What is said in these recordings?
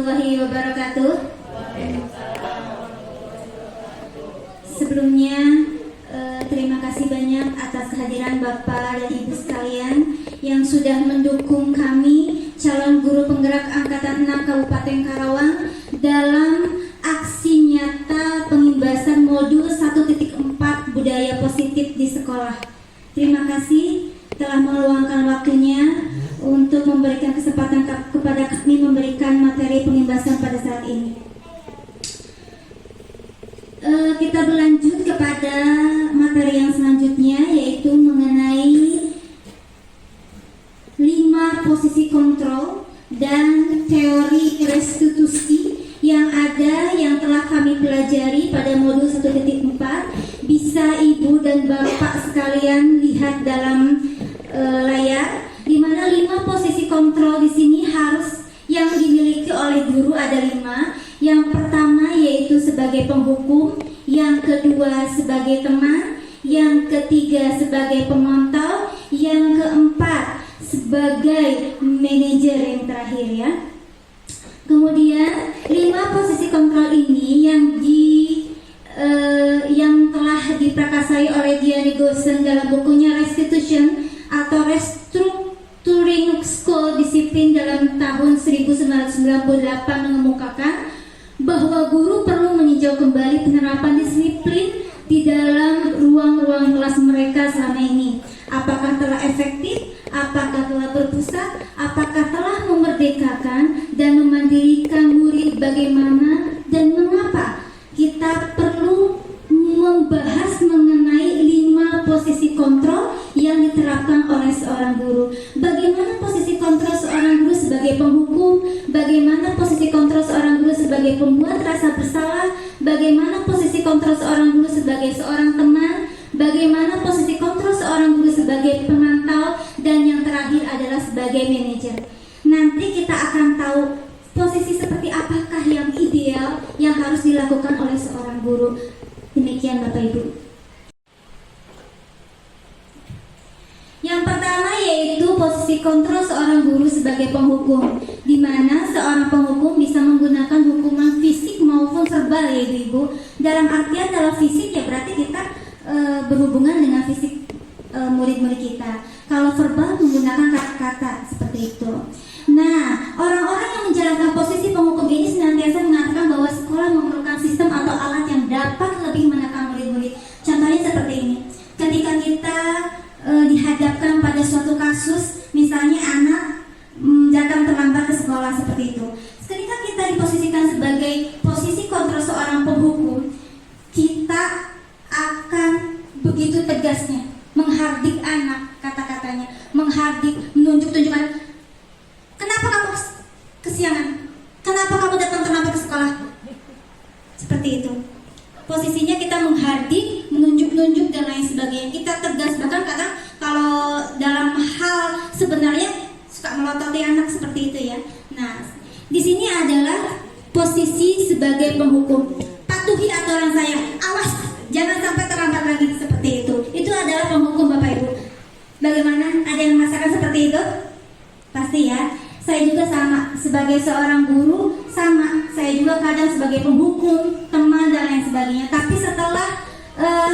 warahmatullahi wabarakatuh. Sebelumnya terima kasih banyak atas kehadiran Bapak dan Ibu sekalian yang sudah mendukung kami calon guru penggerak Angkatan 6 Kabupaten Karawang dalam aksi nyata pengimbasan modul 1.4 budaya positif di sekolah. Terima kasih telah meluangkan waktunya untuk memberikan kesempatan kepada kami memberikan materi pengimbasan pada saat ini. Kita berlanjut kepada materi yang selanjutnya, yaitu mengenai 5 posisi kontrol dan teori restitusi yang telah kami pelajari pada modul 1.4. Bisa Ibu dan Bapak sekalian lihat dalam layar, di mana 5 posisi kontrol di sini harus yang dimiliki oleh guru ada 5. Yang pertama yaitu sebagai penghukum, yang kedua sebagai teman, yang ketiga sebagai pemantau, yang keempat sebagai manajer yang terakhir ya. Kemudian 5 posisi kontrol ini yang telah diprakasai oleh Diane Goosen dalam bukunya Restitution atau Restructuring School Discipline dalam tahun 1998 mengemukakan bahwa guru perlu meninjau kembali penerapan disiplin di dalam ruang-ruang kelas mereka selama ini. Apakah telah efektif? Apakah telah berpusat? Apakah telah memerdekakan dan memandirikan murid? Bagaimana dan mengapa? Kita perlu membahas mengenai 5 posisi kontrol yang diterapkan oleh seorang guru. Bagaimana posisi kontrol seorang guru sebagai penghukum? Bagaimana posisi kontrol seorang guru sebagai pembuat rasa bersalah? Bagaimana posisi kontrol seorang guru sebagai seorang teman? Bagaimana posisi kontrol seorang guru sebagai pemantau? Dan yang terakhir adalah sebagai manajer. Nanti kita akan tahu posisi seperti apakah yang ideal yang harus dilakukan oleh seorang guru. Demikian Bapak Ibu. Yang pertama yaitu posisi kontrol seorang guru sebagai penghukum, di mana seorang penghukum bisa menggunakan hukuman fisik maupun verbal ya Ibu. Dalam artian dalam fisik ya berarti kita berhubungan dengan fisik murid-murid kita. Kalau verbal menggunakan kata-kata seperti itu. Nah, orang-orang yang menjalankan posisi penghukum ini senantiasa mengatakan bahwa sekolah memerlukan sistem atau alat yang dapat lebih menekan murid-murid. Contohnya seperti ini. Ketika kita dihadapkan pada suatu kasus, misalnya anak datang terlambat ke sekolah seperti itu. Ketika kita diposisikan sebagai posisi kontrol seorang penghukum, kita akan begitu tegasnya menghardik anak, kata-katanya, menghardik, menunjuk-tunjukkan, kenapa kamu kesiangan? Kenapa kamu datang terlambat ke sekolah? Seperti itu. Posisinya kita menghardik, menunjuk-nunjuk dan lain sebagainya. Kita tegas, bahkan kadang kalau dalam hal sebenarnya suka melototi anak seperti itu ya. Nah, di sini adalah posisi sebagai penghukum. Patuhi aturan saya, awas jangan sampai terlambat lagi seperti itu. Itu adalah penghukum Bapak Ibu. Bagaimana? Ada yang merasakan seperti itu? Pasti ya. Saya juga sama, sebagai seorang guru sama. Saya juga kadang sebagai penghukum, teman dan lain sebagainya. Tapi setelah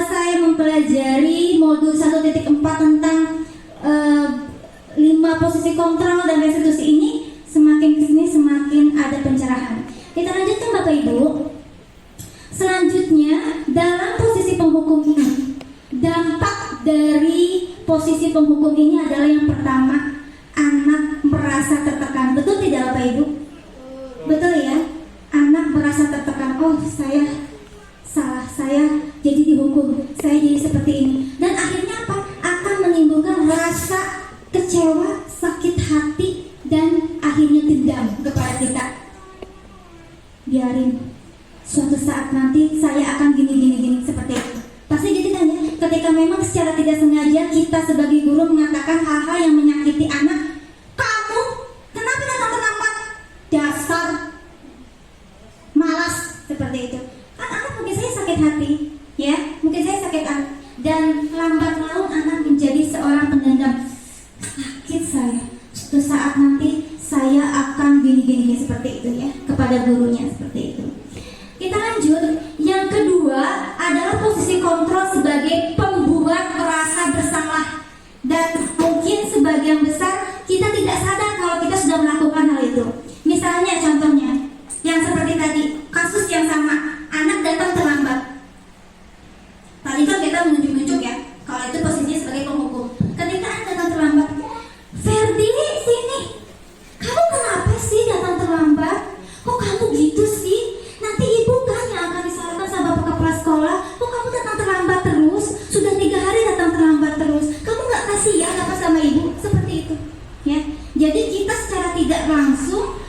saya mempelajari modul 1.4 tentang 5 posisi kontrol dan restitusi ini, semakin kesini semakin ada pencerahan. Kita lanjutkan Bapak Ibu. Selanjutnya, dalam posisi penghukum ini, dampak dari posisi penghukum ini adalah yang pertama, anak merasa tertekan. Betul tidak Bapak Ibu? Betul ya? Anak merasa tertekan. Oh, saya salah, saya jadi dihukum, saya jadi seperti ini. Dan akhirnya apa? Akan menimbulkan rasa kecewa, sakit hati, dan akhirnya dendam kepada kita. Biarin, suatu saat nanti saya akan gini seperti itu. Pasti gitu kan ya? Ketika memang secara tidak sengaja kita sebagai guru mengatakan hal-hal yang menyakiti anak, kamu kenapa datang terlambat? Dasar malas, seperti itu. Kan anak mungkin saya sakit hati, ya, mungkin saya sakit hati, dan lambat laun anak menjadi seorang pendendam. Sakit saya, suatu saat nanti saya akan gini seperti itu ya. kepada gurunya seperti itu. Kita lanjut. Yang kedua adalah posisi kontrol sebagai pembuat merasa bersalah, dan mungkin sebagian besar kita tidak sadar kalau kita sudah melakukan hal itu. Misalnya contohnya yang seperti tadi, kasus yang sama, anak datang terlambat. Tadi kan kita menunjuk-nunjuk ya, kalau itu posisinya sebagai penghukum. Ketika anak datang terlambat, Ferdi, sini, kamu kenapa sih datang terlambat? Kok kamu gitu sih? Nanti ibu kan yang akan disalahkan sama bapak kepala sekolah. Kok kamu datang terlambat terus? Sudah 3 hari datang terlambat terus. Kamu nggak kasihan apa sama ibu? Seperti itu, ya. Jadi kita secara tidak langsung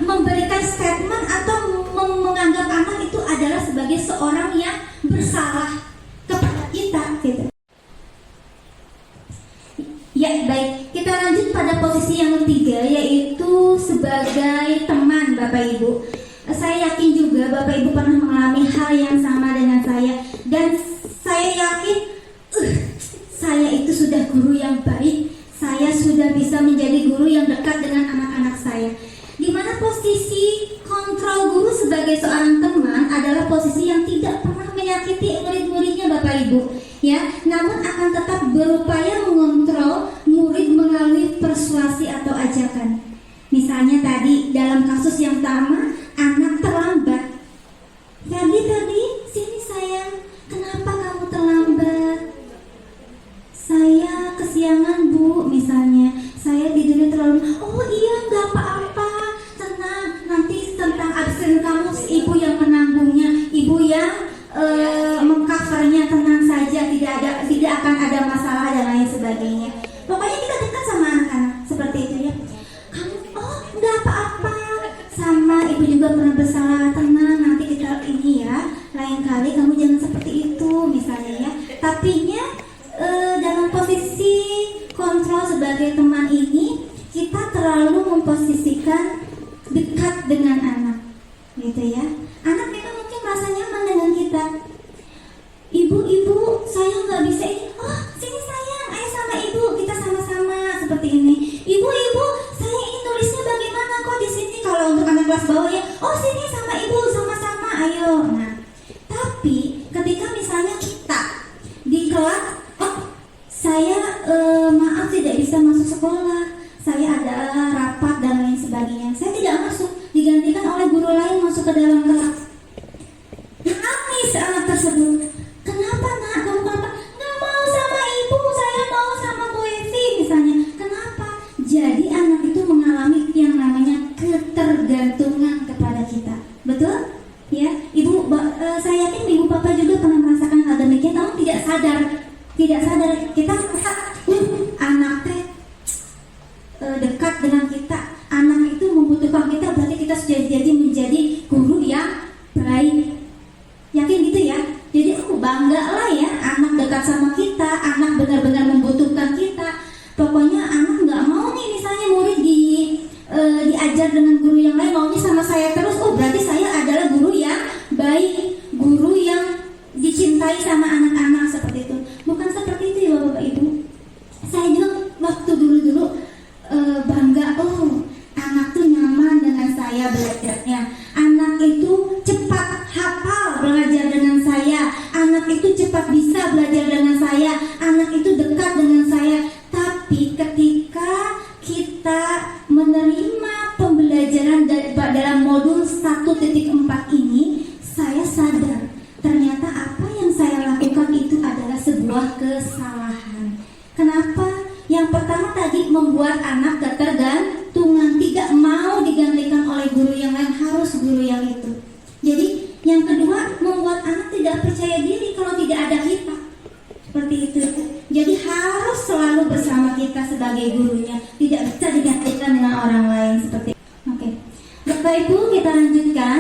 memberikan statement atau menganggap anak itu adalah sebagai seorang yang bersalah kepada kita, gitu. Ya, baik. Kita lanjut pada posisi yang ketiga, yaitu sebagai teman Bapak Ibu. Saya yakin juga Bapak Ibu pernah mengalami hal yang sama dengan saya, dan saya yakin saya itu sudah guru yang baik. Saya sudah bisa menjadi guru yang dekat dengan anak-anak saya. Di mana posisi kontrol guru sebagai seorang teman adalah posisi yang tidak pernah menyakiti murid-muridnya Bapak Ibu, ya, namun akan tetap berupaya mengontrol murid melalui persuasi atau ajakan. Misalnya tadi dalam kasus yang sama, anak terlambat. Ferdi, sini sayang, kenapa kamu terlambat? Saya kesiangan Bu, misalnya. Saya tidurnya terlalu. Oh iya, nggak apa-apa. Tenang, nanti tentang absen kamu ibu yang menanggungnya, ibu yang mengcovernya, tenang saja, tidak akan ada masalah dan lain sebagainya. Pokoknya kita dekat sama anak-anak seperti itu, ya. Kamu, oh nggak apa-apa. Sama ibu juga pernah bersalah, tenang, nanti kita ini ya. Lain kali kamu jangan seperti itu, misalnya ya. Tapinya dalam posisi kontrol sebagai teman ini, kita terlalu memposisikan dekat dengan anak, gitu ya. Anak memang mungkin merasa nyaman dengan kita. Ibu, saya nggak bisa ini. Oh, sini sayang, ayo sama ibu, kita sama-sama seperti ini. Ibu, saya ingin tulisnya bagaimana kok di sini. Kalau untuk anak kelas bawah ya, oh sini sama ibu, sama-sama, ayo. Nah, tapi ketika misalnya kita di kelas, oh saya maaf tidak bisa masuk sekolah, saya ada rapat dan lain sebagainya, saya tidak masuk, digantikan oleh guru lain masuk ke dalam kelas. Nangis anak tersebut. Kenapa nak? Kamu kenapa? Nggak mau sama ibu, saya mau sama Bu Evi misalnya. Kenapa? Jadi anak itu mengalami yang namanya ketergantungan kepada kita. Betul? Ya, ibu, saya yakin ibu bapak juga pernah merasakan hal demikian, namun tidak sadar kita merasa anak dekat dengan kita, anak itu membutuhkan kita, berarti kita sudah jadi menjadi guru yang baik. Yakin gitu ya? Jadi bangga lah ya, anak dekat sama kita, anak benar-benar membutuhkan kita. Pokoknya anak nggak mau nih misalnya murid diajar dengan guru yang lain, maunya sama saya terus. Oh berarti saya adalah guru yang baik, guru yang dicintai sama anak-anak, seperti itu. Bukan seperti itu ya Bapak Ibu. Saya juga waktu dulu bangga, oh anak tuh nyaman dengan saya belajarnya, anak itu cepat hafal belajar dengan saya, anak itu cepat bisa belajar dengan saya, anak itu dekat dengan saya. Tapi ketika kita menerima pembelajaran dalam modul 1.4 ini, saya sadar ternyata apa yang saya lakukan itu adalah sebuah kesalahan. Kenapa? Yang pertama tadi membuat anak ketergantungan, tidak mau digantikan oleh guru yang lain, harus guru yang itu. Jadi yang kedua, membuat anak tidak percaya diri kalau tidak ada kita. Seperti itu. Jadi harus selalu bersama kita sebagai gurunya, tidak bisa digantikan dengan orang lain seperti itu. Oke. Bapak Ibu, kita lanjutkan.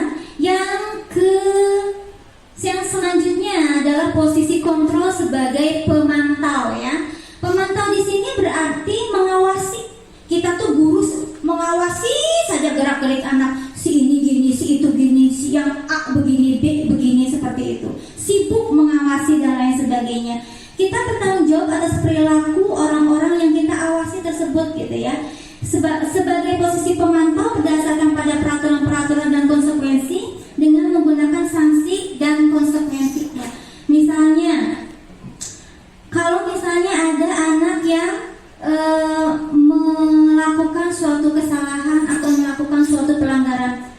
Yang selanjutnya adalah posisi kontrol sebagai pemantau, ya. Pemantau di sini berarti mengawasi. Kita tuh guru mengawasi saja gerak-gerik anak. Si ini gini, si itu gini, si yang A begini, B begini, seperti itu. Sibuk mengawasi dan lain sebagainya. Kita bertanggung jawab atas perilaku orang-orang yang kita awasi tersebut, gitu ya. sebagai posisi pemantau berdasarkan pada peraturan-peraturan dan konsekuensi dengan menggunakan sanksi dan konsekuensinya. Misalnya, kalau misalnya ada anak yang melakukan suatu kesalahan atau melakukan suatu pelanggaran,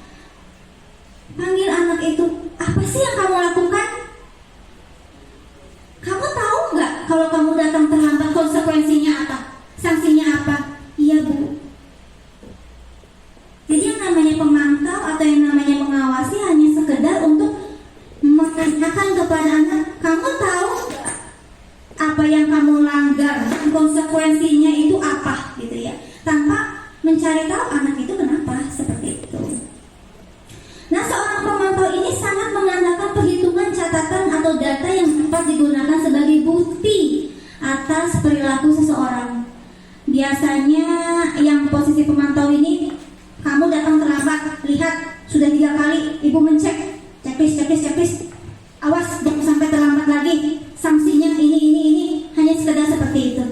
panggil anak itu, apa sih yang kamu lakukan? Kamu tahu nggak kalau kamu datang terlambat konsekuensinya apa? Sanksinya apa? Iya bu. Jadi yang namanya pemantau atau yang namanya mengawasi hanya sekedar untuk menanyakan kepada anak, kamu tahu nggak apa yang kamu langgar, konsekuensinya itu apa, gitu ya, tanpa mencari tahu anak itu kenapa seperti itu. Nah, seorang pemantau ini sangat mengandalkan perhitungan catatan atau data yang dapat digunakan sebagai bukti atas perilaku seseorang. Biasanya yang posisi pemantau ini, kamu datang terlambat, lihat sudah 3 kali ibu mencek, checklist, awas jangan sampai terlambat lagi, sanksinya ini, hanya sekedar seperti itu.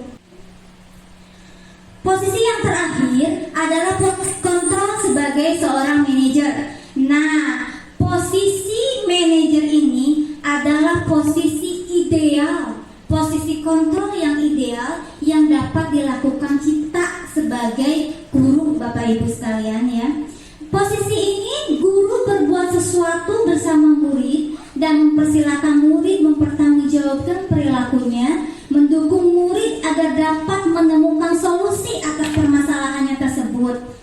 Posisi yang terakhir adalah kontrol sebagai seorang manajer. Nah, posisi manajer ini adalah posisi ideal, posisi kontrol yang ideal yang dapat dilakukan kita sebagai guru, Bapak Ibu sekalian ya. Posisi ini guru berbuat sesuatu bersama murid dan mempersilahkan murid mempertanggungjawabkan perilakunya, mendukung murid agar dapat menemukan solusi atas permasalahannya tersebut.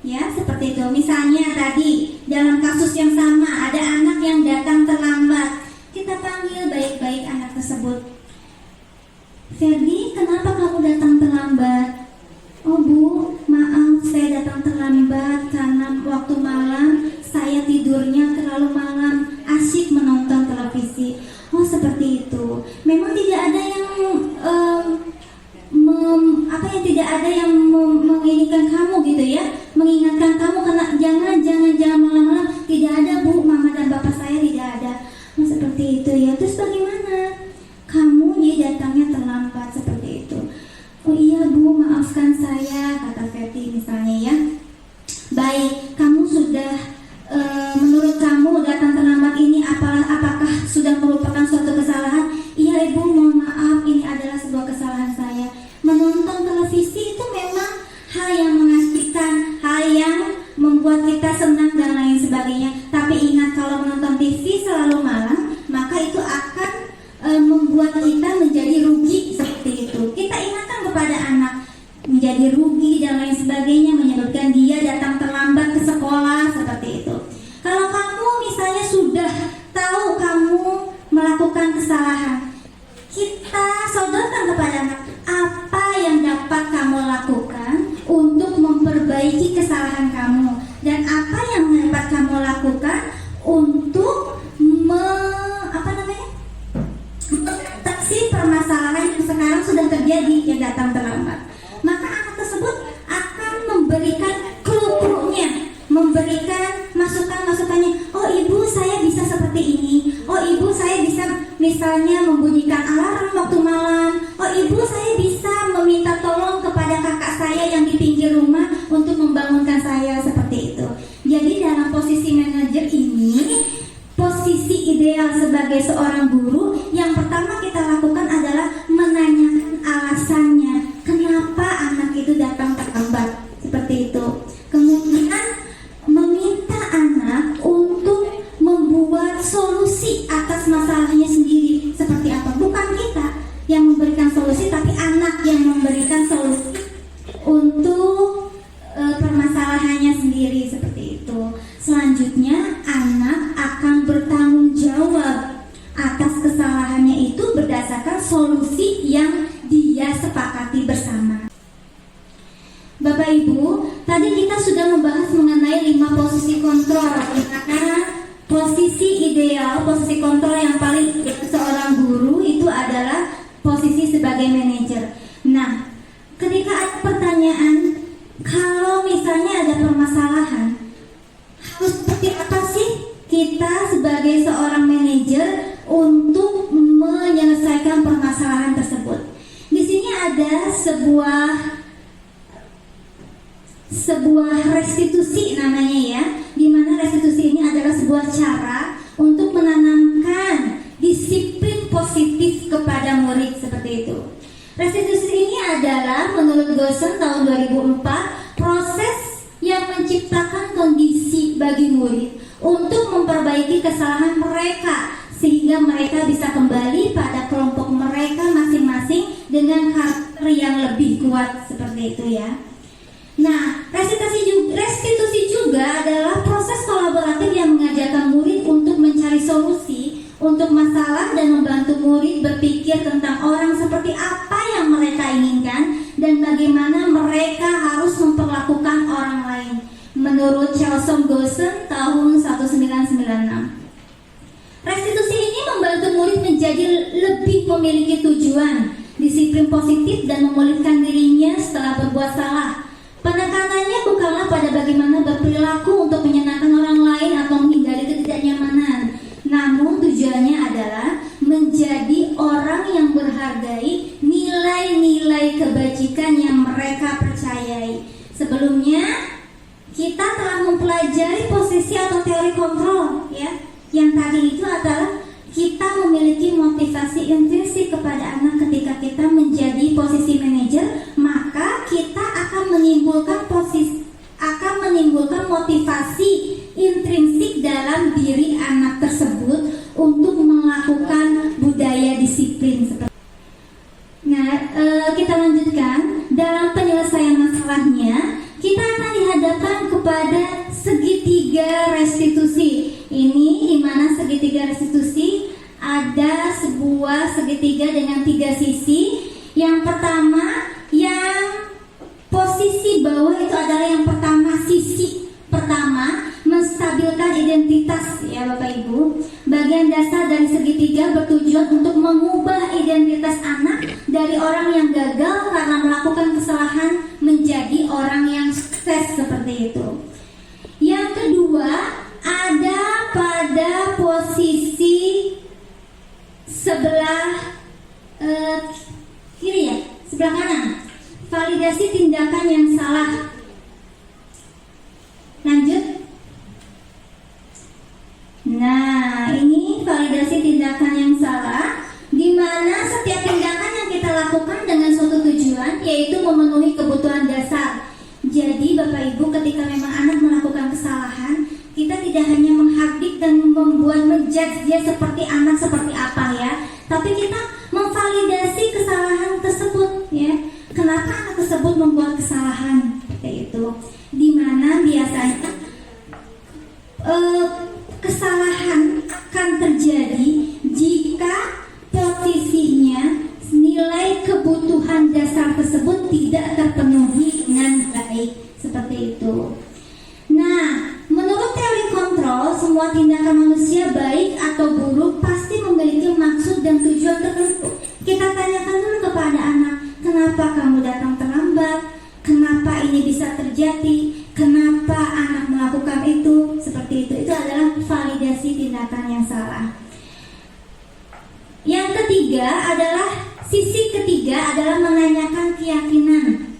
Ya, seperti itu. Misalnya tadi dalam kasus yang sama ada anak yang datang terlambat. Kita panggil baik-baik anak tersebut. Ferdi, kenapa kamu datang terlambat? Oh bu, maaf saya datang terlambat karena waktu malam saya tidurnya terlalu malam, asyik menonton televisi. Oh seperti itu. Memang tidak ada yang tidak ada yang menginginkan kamu gitu ya, mengingatkan kamu karena jangan malam-malam. Tidak ada bu, mama dan bapak saya tidak ada. Oh, seperti itu ya. Terus bagaimana? Kamu datangnya terlambat seperti itu. Oh iya bu, maafkan saya, kata Ferdi misalnya ya. Baik, kamu sudah menurut kamu datang terlambat ini apakah sudah merupakan suatu kesalahan? Iya ibu, mohon maaf, ini adalah sebuah kesalahan saya. Menonton televisi itu memang hal yang mengasihkan, hal yang membuat kita senang dan lain sebagainya. Tapi ingat, kalau menonton TV selalu malam, maka itu akan membuat kita menjadi rugi seperti itu. Kita ingatkan kepada anak, menjadi rugi dan lain sebagainya, menyebabkan dia datang terlambat ke sekolah seperti itu. Kalau kamu misalnya sudah tahu kamu melakukan kesalahan, kita sodorkan kepada anak apa yang dapat kamu lakukan untuk memperbaiki kesalahan kamu, dan apa yang dapat kamu lakukan untuk mengatasi permasalahan yang sekarang sudah terjadi yang datang terlambat. Maka anak tersebut akan memberikan clue-nya, memberikan masukannya. Oh ibu, saya bisa seperti ini. Oh ibu, saya bisa misalnya membunyikan alarm waktu malam. Oh ibu, saya bisa meminta tolong kepada kakak saya yang di pinggir rumah untuk membangunkan saya, seperti itu. Jadi dalam posisi manajer ini, posisi ideal sebagai seorang guru, yang pertama kita lakukan adalah menanyakan alasannya, kenapa anak itu datang terlambat, seperti itu. Kemudian meminta anak untuk membuat solusi atas masalahnya sendiri, seperti apa. Bukan kita yang memberikan solusi, tapi anak yang memberikan solusi untuk permasalahannya sendiri, seperti itu. Selanjutnya anak akan bertanggung jawab atas kesalahannya itu berdasarkan solusi yang dia sepakati bersama. Bapak Ibu, tadi kita sudah membahas mengenai 5 posisi kontrol, karena posisi ideal, posisi kontrol yang paling seorang guru itu adalah posisi sebagai manajer. Nah, ketika ada pertanyaan, kalau misalnya ada permasalahan, harus seperti apa sih kita sebagai seorang manajer untuk menyelesaikan permasalahan tersebut? Di sini ada sebuah sebuah restitusi namanya ya, di mana restitusi ini adalah sebuah cara untuk menanamkan disiplin positif kepada murid seperti itu. Restitusi ini adalah menurut Gosen tahun 2004 proses yang menciptakan kondisi bagi murid untuk memperbaiki kesalahan mereka sehingga mereka bisa kembali pada kelompok mereka masing-masing dengan karakter yang lebih kuat seperti itu ya. Nah, restitusi juga adalah proses kolaboratif yang mengajarkan murid untuk mencari solusi untuk masalah dan membantu murid berpikir tentang orang seperti apa yang mereka inginkan dan bagaimana mereka harus memperlakukan orang lain. Menurut Chelsom Gosen tahun 1996. Restitusi ini membantu murid menjadi lebih memiliki tujuan, disiplin positif dan memulihkan dirinya setelah berbuat salah. Penekanannya bukanlah pada bagaimana berperilaku untuk menyenangkan orang lain atau menghindari ketidaknyamanan, namun tujuannya adalah menjadi orang yang menghargai nilai-nilai kebajikan yang mereka percayai. Sebelumnya kita telah mempelajari posisi atau teori kontrol ya. Yang tadi itu adalah kita memiliki motivasi intrinsik kepada anak ketika kita menjadi posisi manajer, maka kita akan menimbulkan motivasi intrinsik dalam diri anak tersebut untuk melakukan budaya disiplin. Nah, kita lanjutkan dalam penyelesaian masalahnya. Kita akan dihadapkan kepada segitiga restitusi. Ini di mana segitiga restitusi ada sebuah segitiga dengan 3 sisi. Yang pertama, yang posisi bawah itu adalah yang pertama, sisi pertama menstabilkan identitas ya Bapak Ibu. Bagian dasar dari segitiga bertujuan untuk mengubah identitas anak dari orang yang gagal karena melakukan kesalahan menjadi orang yang sukses seperti itu. Yang kedua ada pada posisi sebelah kiri ya, sebelah kanan. Validasi tindakan yang salah. Lanjut. Nah, ini validasi tindakan yang salah, di mana setiap tindakan yang kita lakukan dengan suatu tujuan, yaitu memenuhi kebutuhan dasar. Jadi Bapak Ibu, ketika memang anak melakukan kesalahan, kita tidak hanya menghardik dan membuat menjudge dia seperti anak seperti apa ya, tapi kita memvalidasi kesalahan tersebut ya. Kenapa anak tersebut membuat kesalahan seperti itu? Dimana biasanya kesalahan akan terjadi jika posisinya nilai kebutuhan dasar tersebut tidak terpenuhi dengan baik seperti itu. Nah, menurut teori kontrol, semua tindakan manusia baik atau buruk pasti memiliki maksud dan tujuan tertentu. Kita tanyakan dulu kepada anak, kenapa kamu datang terlambat? Kenapa ini bisa terjadi? Kenapa anak melakukan itu? Seperti itu. Itu adalah validasi tindakan yang salah. Yang ketiga adalah sisi ketiga adalah menanyakan keyakinan.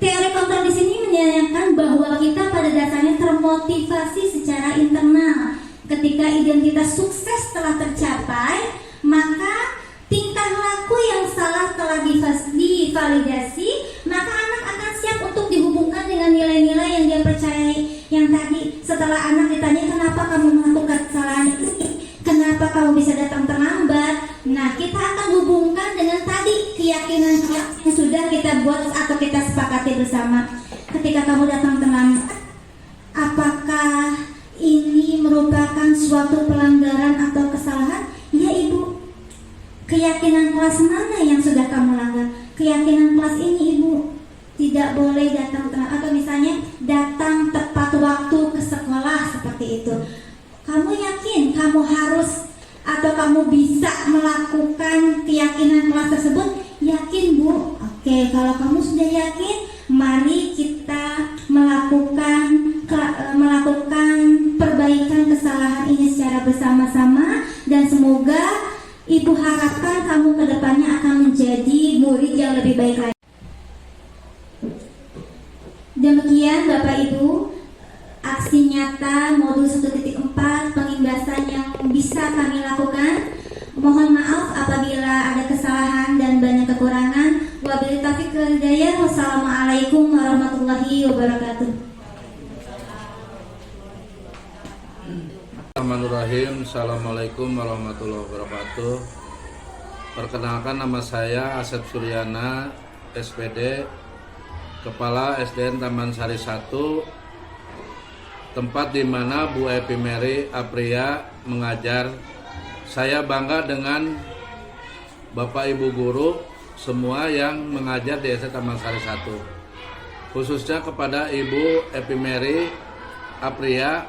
Teori kontrol di sini menanyakan bahwa kita pada dasarnya termotivasi secara internal. Ketika identitas sukses telah tercapai, maka tingkah laku yang salah telah divalidasi, maka anak akan siap untuk dihubungkan dengan nilai-nilai yang dia percayai. Yang tadi setelah anak ditanya kenapa kamu melakukan kesalahan ini, kenapa kamu bisa datang terlambat, nah kita akan hubungkan dengan tadi keyakinan yang sudah kita buat atau kita sepakati bersama. Ketika kamu datang terlambat, apakah ini merupakan suatu pelanggaran atau kesalahan? Ya Ibu. Keyakinan kelas mana yang sudah kamu langgar? Keyakinan kelas ini Ibu, tidak boleh datang atau misalnya datang tepat waktu ke sekolah seperti itu. Kamu yakin kamu harus atau kamu bisa melakukan keyakinan kelas tersebut? Yakin Bu? Oke, kalau kamu sudah yakin, mari kita melakukan perbaikan kesalahan ini secara bersama-sama, dan semoga Ibu harapkan kamu ke depannya akan menjadi murid yang lebih baik lagi. Demikian kekurangan. Wabillahi taufiq wal hidayah. Wassalamualaikum warahmatullahi wabarakatuh. Bismillahirrahmanirrahim. Assalamualaikum warahmatullahi wabarakatuh. Perkenalkan, nama saya Asep Suryana, SPD, Kepala SDN Taman Sari 1, tempat di mana Bu Epi Mary Apria mengajar. Saya bangga dengan Bapak Ibu guru semua yang mengajar di SD Taman Sari 1, khususnya kepada Ibu Epi Mary Apria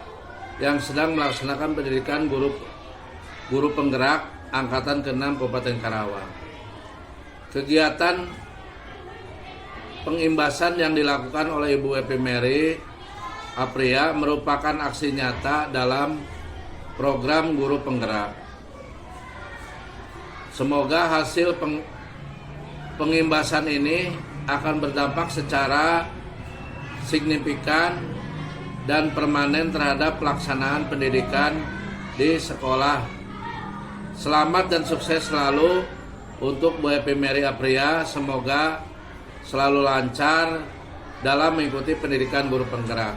yang sedang melaksanakan pendidikan guru penggerak angkatan ke-6 Kabupaten Karawang. Kegiatan pengimbasan yang dilakukan oleh Ibu Epi Mary Apria merupakan aksi nyata dalam program guru penggerak. Semoga hasil pengimbasan ini akan berdampak secara signifikan dan permanen terhadap pelaksanaan pendidikan di sekolah. Selamat dan sukses selalu untuk Bu Epi Mary Apria. Semoga selalu lancar dalam mengikuti pendidikan guru penggerak.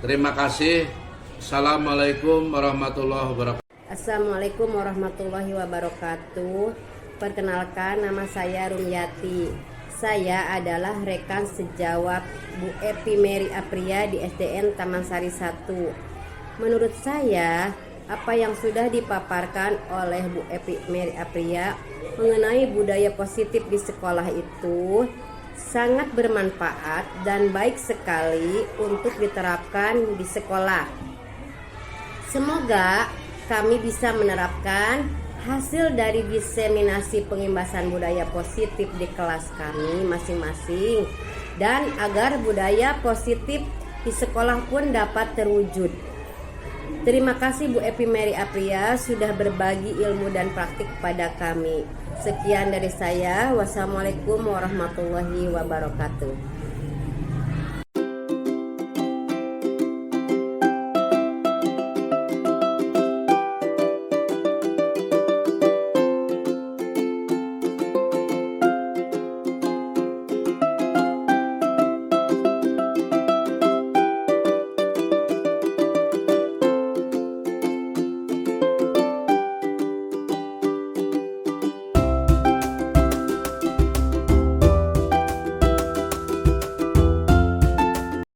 Terima kasih. Assalamualaikum warahmatullahi wabarakatuh. Assalamualaikum warahmatullahi wabarakatuh. Perkenalkan, nama saya Rumyati. Saya adalah rekan sejawat Bu Epi Mary Apria di SDN Taman Sari 1. Menurut saya, apa yang sudah dipaparkan oleh Bu Epi Mary Apria mengenai budaya positif di sekolah itu sangat bermanfaat dan baik sekali untuk diterapkan di sekolah. Semoga kami bisa menerapkan hasil dari diseminasi pengimbasan budaya positif di kelas kami masing-masing, dan agar budaya positif di sekolah pun dapat terwujud. Terima kasih Bu Epi Mary Apria sudah berbagi ilmu dan praktik kepada kami. Sekian dari saya. Wassalamualaikum warahmatullahi wabarakatuh.